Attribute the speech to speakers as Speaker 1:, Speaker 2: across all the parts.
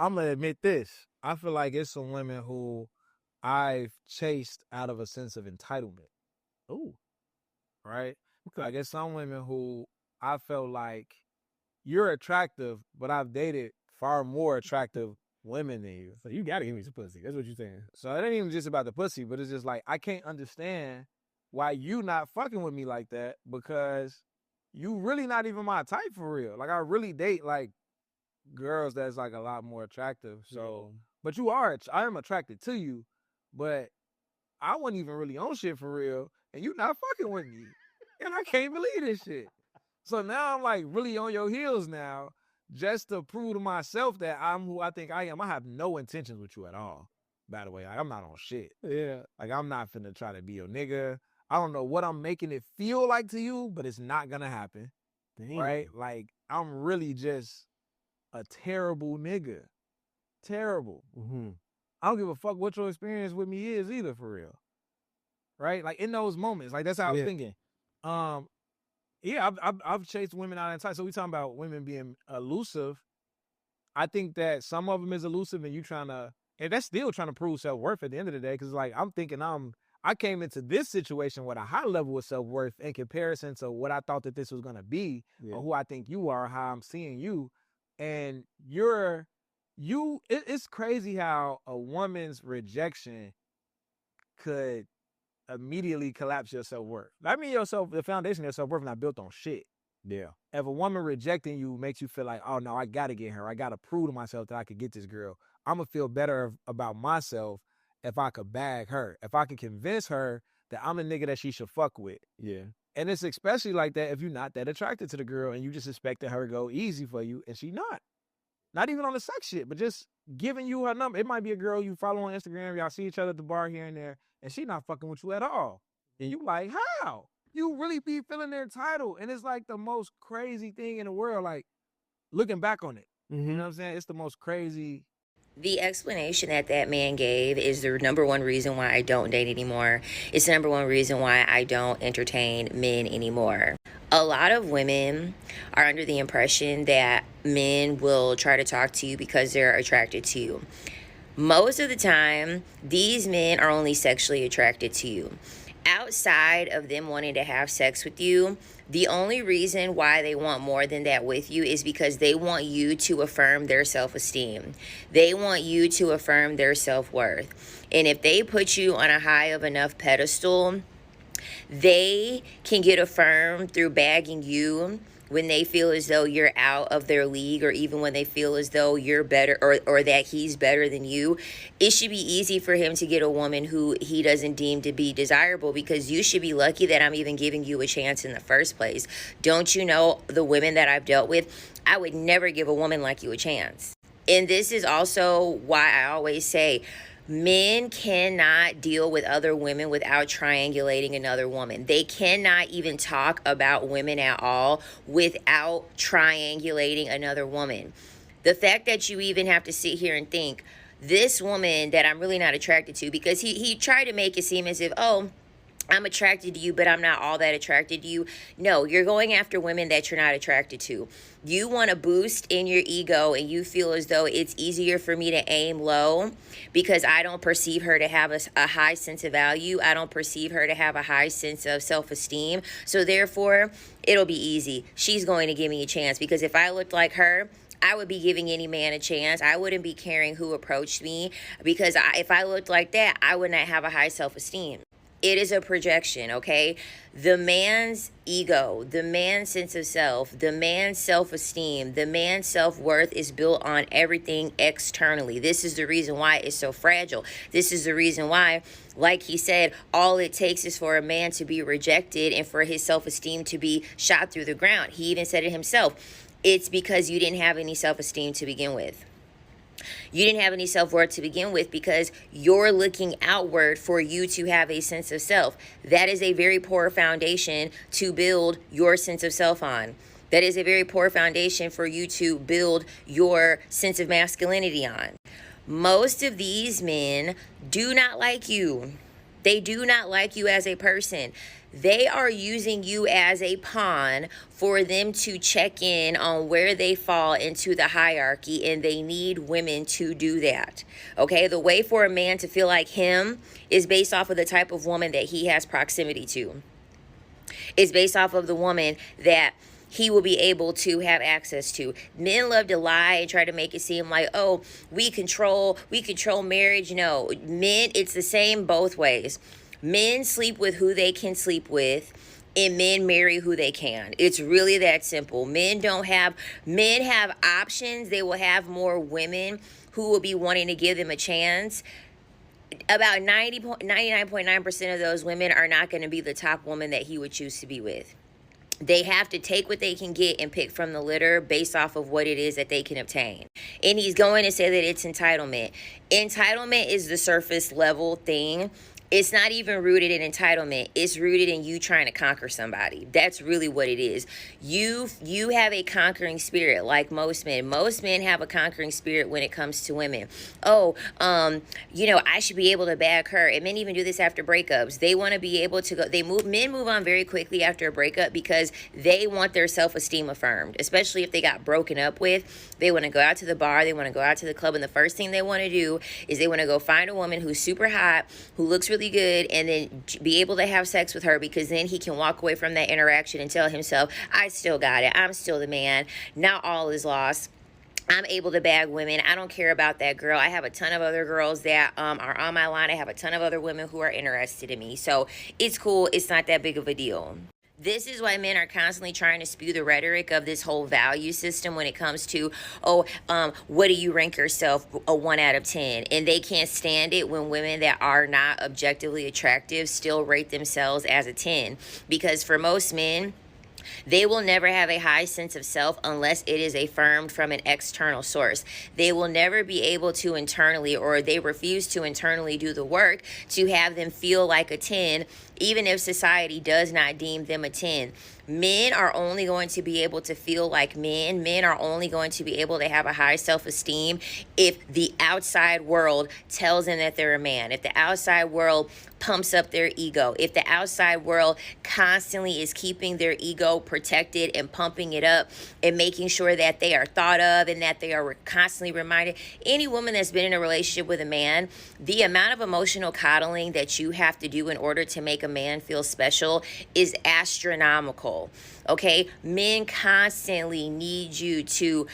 Speaker 1: I'm gonna admit this. I feel like it's some women who I've chased out of a sense of entitlement.
Speaker 2: Ooh,
Speaker 1: Right?
Speaker 2: okay.
Speaker 1: Like it's some women who I felt like you're attractive, but I've dated far more attractive women than you.
Speaker 2: So you gotta give me some pussy. That's what you're saying.
Speaker 1: So it ain't even just about the pussy, but it's just like I can't understand why you not fucking with me like that because you really not even my type for real. Like I really date like girls that's like a lot more attractive. So,
Speaker 2: Yeah.
Speaker 1: but I am attracted to you, but I wasn't even really on shit for real, and you not fucking with me, and I can't believe this shit. So now I'm like really on your heels now, just to prove to myself that I'm who I think I am. I have no intentions with you at all. By the way, like, I'm not on shit.
Speaker 2: Yeah.
Speaker 1: Like I'm not finna try to be your nigga. I don't know what I'm making it feel like to you, but it's not gonna happen.
Speaker 2: Damn.
Speaker 1: Right? Like I'm really just a terrible nigga. Terrible.
Speaker 2: Mm-hmm.
Speaker 1: I don't give a fuck what your experience with me is either, for real. Right? Like in those moments, like that's how I was
Speaker 2: Yeah.
Speaker 1: thinking. Um, yeah, I've chased women out of time. So we talking about women being elusive. I think that some of them is elusive, and you trying to, and that's still trying to prove self worth at the end of the day. Because like I'm thinking, I came into this situation with a high level of self worth in comparison to what I thought that this was gonna be,
Speaker 2: Yeah.
Speaker 1: or who I think you are, how I'm seeing you, and it's crazy how a woman's rejection could immediately collapse your self worth. I mean, the foundation of your self worth not built on shit.
Speaker 2: Yeah.
Speaker 1: If a woman rejecting you makes you feel like, oh no, I gotta get her. I gotta prove to myself that I could get this girl. I'm gonna feel better about myself if I could bag her. If I can convince her that I'm the nigga that she should fuck with.
Speaker 2: Yeah.
Speaker 1: And it's especially like that if you're not that attracted to the girl and you just expected her to go easy for you and she not. Not even on the sex shit, but just giving you her number. It might be a girl you follow on Instagram, y'all see each other at the bar here and there, and she not fucking with you at all. And you like, how? You really be feeling their title. And it's like the most crazy thing in the world, like looking back on it. You
Speaker 2: Mm-hmm.
Speaker 1: know what I'm saying? It's the most crazy.
Speaker 3: The explanation that that man gave is the number one reason why I don't date anymore. It's the number one reason why I don't entertain men anymore. A lot of women are under the impression that men will try to talk to you because they're attracted to you. Most of the time, these men are only sexually attracted to you. Outside of them wanting to have sex with you, the only reason why they want more than that with you is because they want you to affirm their self-esteem. They want you to affirm their self-worth. And if they put you on a high of enough pedestal, they can get affirmed through bagging you when they feel as though you're out of their league, or even when they feel as though you're better, or that he's better than you. It should be easy for him to get a woman who he doesn't deem to be desirable, because you should be lucky that I'm even giving you a chance in the first place. Don't you know the women that I've dealt with? I would never give a woman like you a chance. And this is also why I always say, men cannot deal with other women without triangulating another woman. They cannot even talk about women at all without triangulating another woman. The fact that you even have to sit here and think, this woman that I'm really not attracted to, because he tried to make it seem as if, oh, I'm attracted to you, but I'm not all that attracted to you. No, you're going after women that you're not attracted to. You want to boost in your ego, and you feel as though it's easier for me to aim low because I don't perceive her to have a high sense of value. I don't perceive her to have a high sense of self-esteem. So therefore, it'll be easy. She's going to give me a chance, because if I looked like her, I would be giving any man a chance. I wouldn't be caring who approached me, because if I looked like that, I would not have a high self-esteem. It is a projection, okay? The man's ego, the man's sense of self, the man's self-esteem, the man's self-worth is built on everything externally. This is the reason why it's so fragile. This is the reason why, like he said, all it takes is for a man to be rejected and for his self-esteem to be shot through the ground. He even said it himself. It's because you didn't have any self-esteem to begin with. You didn't have any self-worth to begin with, because you're looking outward for you to have a sense of self. That is a very poor foundation to build your sense of self on. That is a very poor foundation for you to build your sense of masculinity on. Most of these men do not like you. They do not like you as a person. They are using you as a pawn for them to check in on where they fall into the hierarchy, and they need women to do that. Okay, the way for a man to feel like him is based off of the type of woman that he has proximity to. It's based off of the woman that he will be able to have access to. Men love to lie and try to make it seem like, oh, we control marriage. No, men, it's the same both ways. Men sleep with who they can sleep with, and men marry who they can. It's really that simple. Men have options. They will have more women who will be wanting to give them a chance. About 99.9% of those women are not going to be the top woman that he would choose to be with. They have to take what they can get and pick from the litter based off of what it is that they can obtain. And he's going to say that it's entitlement. Entitlement is the surface level thing. It's not even rooted in entitlement. It's rooted in you trying to conquer somebody. That's really what it is. You have a conquering spirit like most men. Most men have a conquering spirit when it comes to women. Oh, I should be able to bag her. And men even do this after breakups. They want to be able to go. Men move on very quickly after a breakup because they want their self-esteem affirmed, especially if they got broken up with. They want to go out to the bar. They want to go out to the club. And the first thing they want to do is they want to go find a woman who's super hot, who looks really good, and then be able to have sex with her, because then he can walk away from that interaction and tell himself, I still got it. I'm still the man. Not all is lost. I'm able to bag women. I don't care about that girl. I have a ton of other girls that are on my line. I have a ton of other women who are interested in me. So it's cool. It's not that big of a deal. This is why men are constantly trying to spew the rhetoric of this whole value system when it comes to, what do you rank yourself a 1 out of 10? And they can't stand it when women that are not objectively attractive still rate themselves as a 10. Because for most men, they will never have a high sense of self unless it is affirmed from an external source. They will never be able to internally, or they refuse to internally do the work to have them feel like a 10, even if society does not deem them a 10. Men are only going to be able to feel like men. Men are only going to be able to have a high self-esteem if the outside world tells them that they're a man. If the outside world pumps up their ego. If the outside world constantly is keeping their ego protected and pumping it up and making sure that they are thought of and that they are constantly reminded. Any woman that's been in a relationship with a man, the amount of emotional coddling that you have to do in order to make a man feel special is astronomical. Okay, men constantly need you to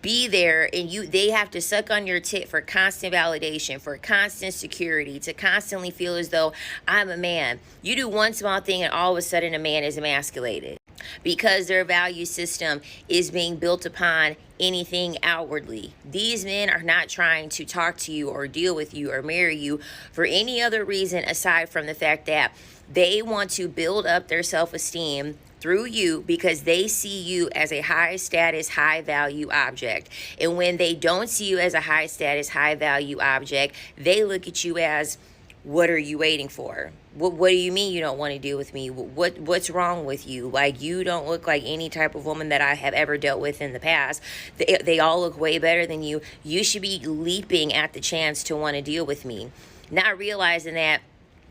Speaker 3: be there, and they have to suck on your tit for constant validation, for constant security, to constantly feel as though I'm a man. You do one small thing and all of a sudden a man is emasculated because their value system is being built upon anything outwardly. These men are not trying to talk to you or deal with you or marry you for any other reason aside from the fact that they want to build up their self-esteem through you because they see you as a high status, high value object. And when they don't see you as a high status, high value object, they look at you as, what are you waiting for? What do you mean you don't want to deal with me? What's wrong with you? Like, you don't look like any type of woman that I have ever dealt with in the past. They all look way better than you. You should be leaping at the chance to want to deal with me. Not realizing that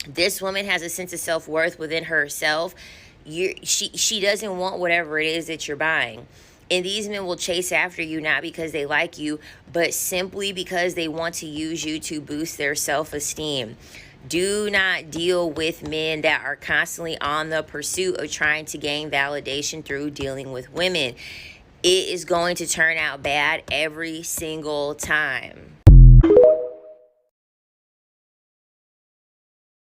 Speaker 3: this woman has a sense of self-worth within herself. She doesn't want whatever it is that you're buying. And these men will chase after you not because they like you, but simply because they want to use you to boost their self-esteem. Do not deal with men that are constantly on the pursuit of trying to gain validation through dealing with women. It is going to turn out bad every single time.